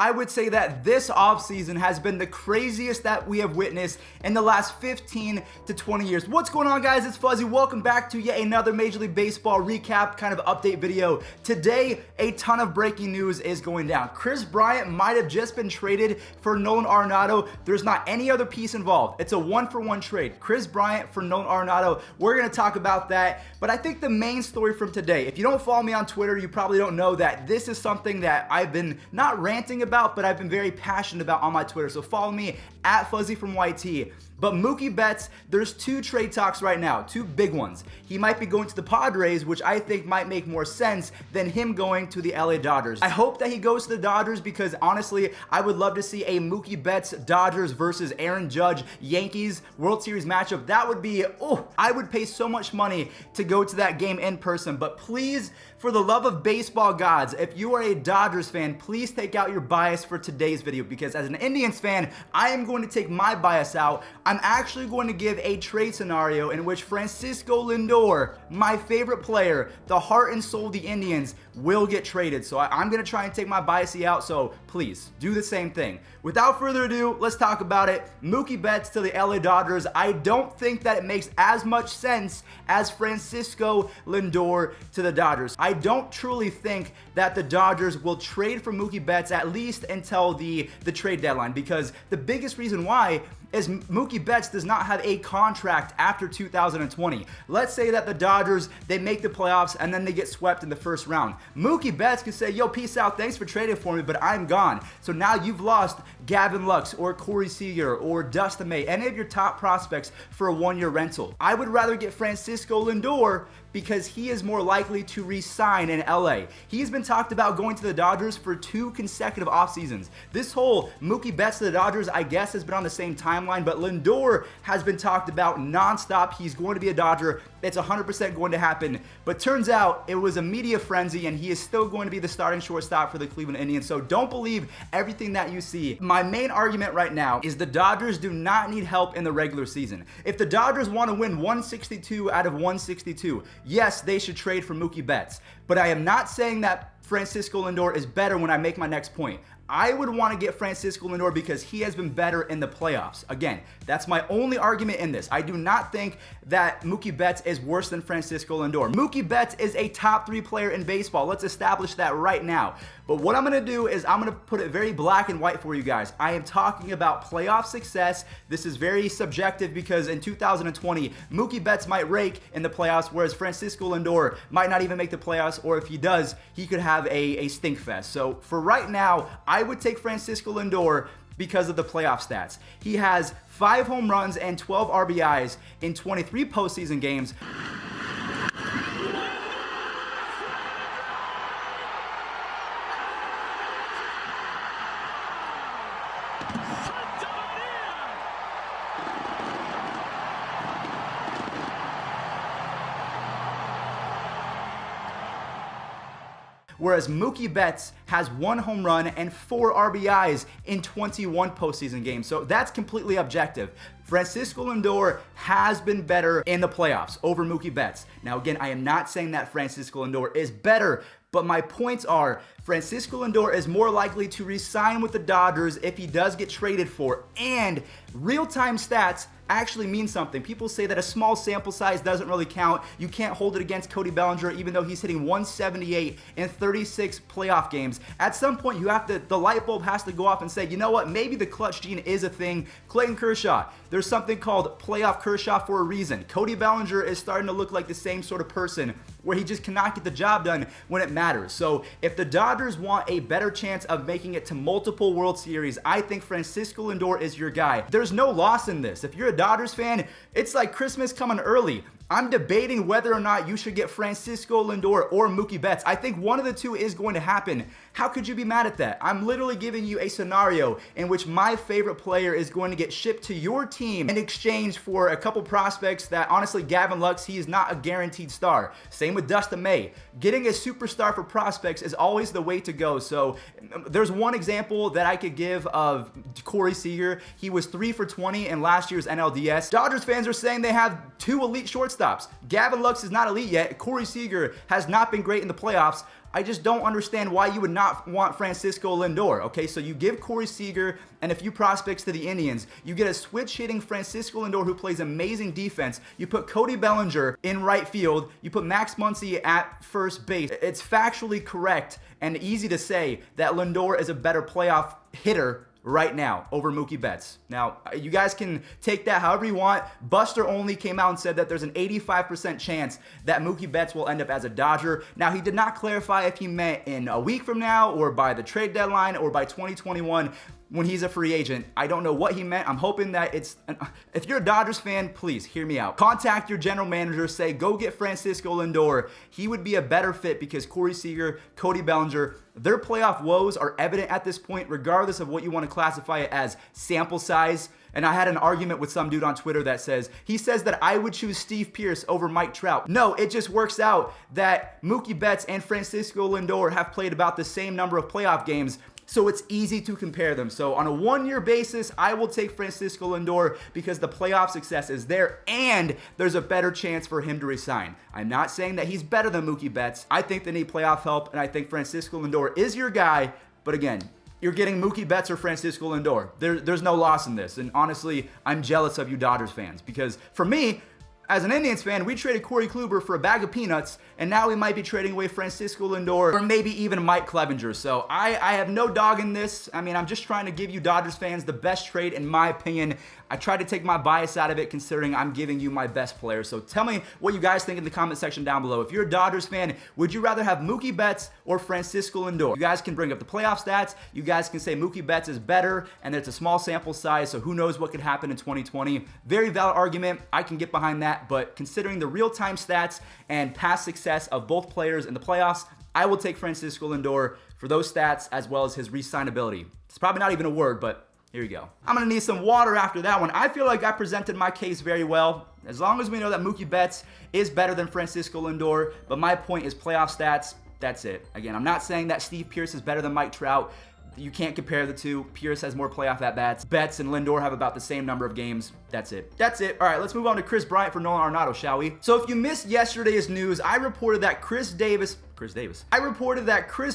I would say that this offseason has been the craziest that we have witnessed in the last 15 to 20 years. What's going on, guys? It's Fuzzy. Welcome back to yet another Major League Baseball recap kind of update video. Today, a ton of breaking news is going down. Kris Bryant might have just been traded for Nolan Arenado. There's not any other piece involved. It's a one-for-one trade. Kris Bryant for Nolan Arenado. We're going to talk about that. But I think the main story from today, if you don't follow me on Twitter, you probably don't know that this is something that I've been not ranting about, but I've been very passionate about on my Twitter. So follow me at Fuzzy from YT. But Mookie Betts, there's two trade talks right now, two big ones. He might be going to the Padres, which I think might make more sense than him going to the LA Dodgers. I hope that he goes to the Dodgers because honestly, I would love to see a Mookie Betts Dodgers versus Aaron Judge Yankees World Series matchup. That would be, I would pay so much money to go to that game in person. But please, for the love of baseball gods, if you are a Dodgers fan, please take out your bias for today's video because as an Indians fan, I am going to take my bias out. I'm actually going to give a trade scenario in which Francisco Lindor, my favorite player, the heart and soul of the Indians, will get traded. So I'm going to try and take my bias out, so please do the same thing. Without further ado, let's talk about it. Mookie Betts to the LA Dodgers. I don't think that it makes as much sense as Francisco Lindor to the Dodgers. I don't truly think that the Dodgers will trade for Mookie Betts at least until the trade deadline, because the biggest reason why is Mookie Betts does not have a contract after 2020. Let's say that the Dodgers, they make the playoffs and then they get swept in the first round. Mookie Betts can say, yo, peace out, thanks for trading for me, but I'm gone. So now you've lost Gavin Lux or Corey Seager or Dustin May, any of your top prospects for a one-year rental. I would rather get Francisco Lindor because he is more likely to re-sign in LA. He's been talked about going to the Dodgers for 2 consecutive off seasons. This whole Mookie Betts to the Dodgers, I guess, has been on the same timeline, but Lindor has been talked about nonstop. He's going to be a Dodger. It's 100% going to happen. But turns out it was a media frenzy, and he is still going to be the starting shortstop for the Cleveland Indians. So don't believe everything that you see. My main argument right now is the Dodgers do not need help in the regular season. If the Dodgers want to win 162 out of 162, yes, they should trade for Mookie Betts. But I am not saying that Francisco Lindor is better when I make my next point. I would want to get Francisco Lindor because he has been better in the playoffs. Again, that's my only argument in this. I do not think that Mookie Betts is worse than Francisco Lindor. Mookie Betts is a top 3 player in baseball. Let's establish that right now. But what I'm going to do is I'm going to put it very black and white for you guys. I am talking about playoff success. This is very subjective because in 2020, Mookie Betts might rake in the playoffs, whereas Francisco Lindor might not even make the playoffs, or if he does, he could have a stink fest. So for right now, I would take Francisco Lindor because of the playoff stats. He has 5 home runs and 12 RBIs in 23 postseason games. Whereas Mookie Betts has 1 home run and 4 RBIs in 21 postseason games. So that's completely objective. Francisco Lindor has been better in the playoffs over Mookie Betts. Now again, I am not saying that Francisco Lindor is better, but my points are Francisco Lindor is more likely to re-sign with the Dodgers if he does get traded for, and real-time stats actually mean something. People say that a small sample size doesn't really count. You can't hold it against Cody Bellinger, even though he's hitting 178 in 36 playoff games. At some point, the light bulb has to go off and say, you know what, maybe the clutch gene is a thing. Clayton Kershaw, there's something called playoff Kershaw for a reason. Cody Bellinger is starting to look like the same sort of person where he just cannot get the job done when it matters. So if the Dodgers want a better chance of making it to multiple World Series, I think Francisco Lindor is your guy. There's no loss in this. If you're a Dodgers fan, it's like Christmas coming early. I'm debating whether or not you should get Francisco Lindor or Mookie Betts. I think one of the two is going to happen. How could you be mad at that? I'm literally giving you a scenario in which my favorite player is going to get shipped to your team in exchange for a couple prospects that, honestly, Gavin Lux, he is not a guaranteed star. Same with Dustin May. Getting a superstar for prospects is always the way to go. So there's one example that I could give of Corey Seager. He was 3 for 20 in last year's NLDS. Dodgers fans are saying they have 2 elite shortstops. Gavin Lux is not elite yet. Corey Seager has not been great in the playoffs. I just don't understand why you would not want Francisco Lindor. Okay, so you give Corey Seager and a few prospects to the Indians. You get a switch-hitting Francisco Lindor who plays amazing defense. You put Cody Bellinger in right field. You put Max Muncy at first base. It's factually correct and easy to say that Lindor is a better playoff hitter right now over Mookie Betts. Now, you guys can take that however you want. Buster Only came out and said that there's an 85% chance that Mookie Betts will end up as a Dodger. Now, he did not clarify if he meant in a week from now or by the trade deadline or by 2021 when he's a free agent. I don't know what he meant. I'm hoping that if you're a Dodgers fan, please hear me out. Contact your general manager, say, go get Francisco Lindor. He would be a better fit because Corey Seager, Cody Bellinger, their playoff woes are evident at this point, regardless of what you want to classify it as sample size. And I had an argument with some dude on Twitter that says that I would choose Steve Pearce over Mike Trout. No, it just works out that Mookie Betts and Francisco Lindor have played about the same number of playoff games, so it's easy to compare them. So on a one-year basis, I will take Francisco Lindor because the playoff success is there and there's a better chance for him to resign. I'm not saying that he's better than Mookie Betts. I think they need playoff help, and I think Francisco Lindor is your guy. But again, you're getting Mookie Betts or Francisco Lindor. There's no loss in this. And honestly, I'm jealous of you Dodgers fans because for me, as an Indians fan, we traded Corey Kluber for a bag of peanuts, and now we might be trading away Francisco Lindor or maybe even Mike Clevenger. So I have no dog in this. I mean, I'm just trying to give you Dodgers fans the best trade, in my opinion. I try to take my bias out of it considering I'm giving you my best player. So tell me what you guys think in the comment section down below. If you're a Dodgers fan, would you rather have Mookie Betts or Francisco Lindor? You guys can bring up the playoff stats. You guys can say Mookie Betts is better, and it's a small sample size, so who knows what could happen in 2020. Very valid argument. I can get behind that, but considering the real-time stats and past success of both players in the playoffs, I will take Francisco Lindor for those stats as well as his re-signability. It's probably not even a word, but here you go. I'm going to need some water after that one. I feel like I presented my case very well. As long as we know that Mookie Betts is better than Francisco Lindor, but my point is playoff stats, that's it. Again, I'm not saying that Steve Pearce is better than Mike Trout. You can't compare the two. Pearce has more playoff at-bats. Betts and Lindor have about the same number of games. That's it. That's it. All right, let's move on to Kris Bryant for Nolan Arenado, shall we? So if you missed yesterday's news, I reported that Kris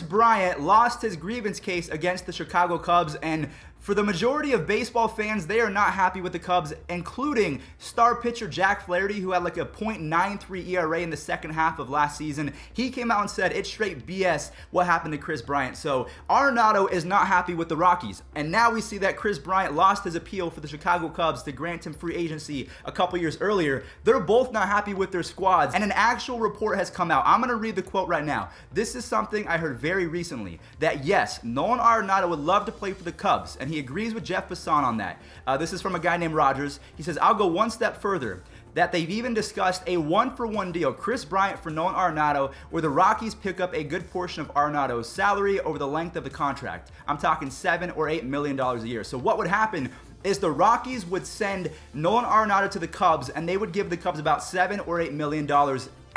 Bryant lost his grievance case against the Chicago Cubs, and for the majority of baseball fans, they are not happy with the Cubs, including star pitcher Jack Flaherty, who had like a .93 ERA in the second half of last season. He came out and said it's straight BS what happened to Kris Bryant. So Arenado is not happy with the Rockies. And now we see that Kris Bryant lost his appeal for the Chicago Cubs to grant him free agency a couple years earlier. They're both not happy with their squads, and an actual report has come out. I'm going to read the quote right now. This is something I heard very recently, that yes, Nolan Arenado would love to play for the Cubs, and he agrees with Jeff Passan on that. This is from a guy named Rogers. He says, I'll go one step further, that they've even discussed a one-for-one deal, Kris Bryant for Nolan Arenado, where the Rockies pick up a good portion of Arenado's salary over the length of the contract. I'm talking $7 or $8 million a year. So what would happen is the Rockies would send Nolan Arenado to the Cubs, and they would give the Cubs about $7 or $8 million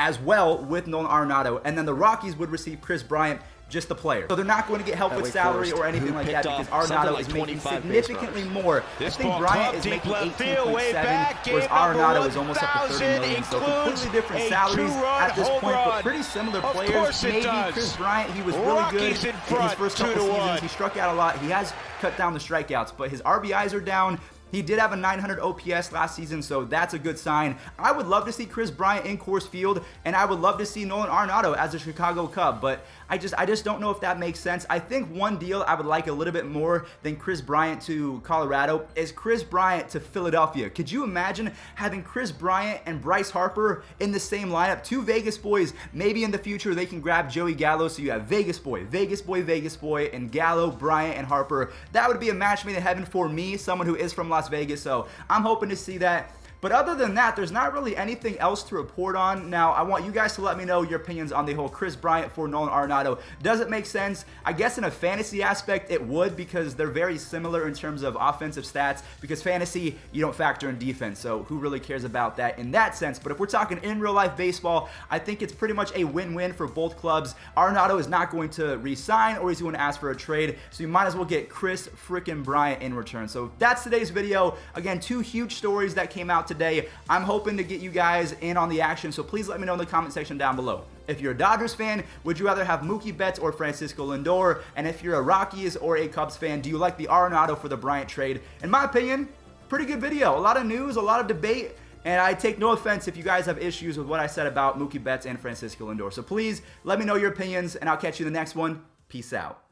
as well with Nolan Arenado, and then the Rockies would receive Kris Bryant, just the player. So they're not going to get help with salary or anything like that because Arenado is making significantly more. I think Bryant is making 18.7, whereas Arenado is almost up to 30 million. So completely different salaries at this point, but pretty similar players. Maybe Kris Bryant, he was really good in his first couple seasons. He struck out a lot. He has cut down the strikeouts, but his RBIs are down. He did have a 900 OPS last season, so that's a good sign. I would love to see Kris Bryant in Coors Field, and I would love to see Nolan Arenado as a Chicago Cub, but I just don't know if that makes sense. I think one deal I would like a little bit more than Kris Bryant to Colorado is Kris Bryant to Philadelphia. Could you imagine having Kris Bryant and Bryce Harper in the same lineup? Two Vegas boys. Maybe in the future they can grab Joey Gallo, so you have Vegas boy, and Gallo, Bryant, and Harper. That would be a match made in heaven for me, someone who is from Las Vegas, so I'm hoping to see that. But other than that, there's not really anything else to report on. Now, I want you guys to let me know your opinions on the whole Kris Bryant for Nolan Arenado. Does it make sense? I guess in a fantasy aspect, it would, because they're very similar in terms of offensive stats, because fantasy, you don't factor in defense, so who really cares about that in that sense? But if we're talking in real-life baseball, I think it's pretty much a win-win for both clubs. Arenado is not going to re-sign, or he's going to ask for a trade, so you might as well get Kris frickin' Bryant in return. So that's today's video. Again, two huge stories that came out today. today. I'm hoping to get you guys in on the action, so please let me know in the comment section down below. If you're a Dodgers fan, would you rather have Mookie Betts or Francisco Lindor? And if you're a Rockies or a Cubs fan, do you like the Arenado for the Bryant trade? In my opinion, pretty good video. A lot of news, a lot of debate, and I take no offense if you guys have issues with what I said about Mookie Betts and Francisco Lindor. So please let me know your opinions, and I'll catch you in the next one. Peace out.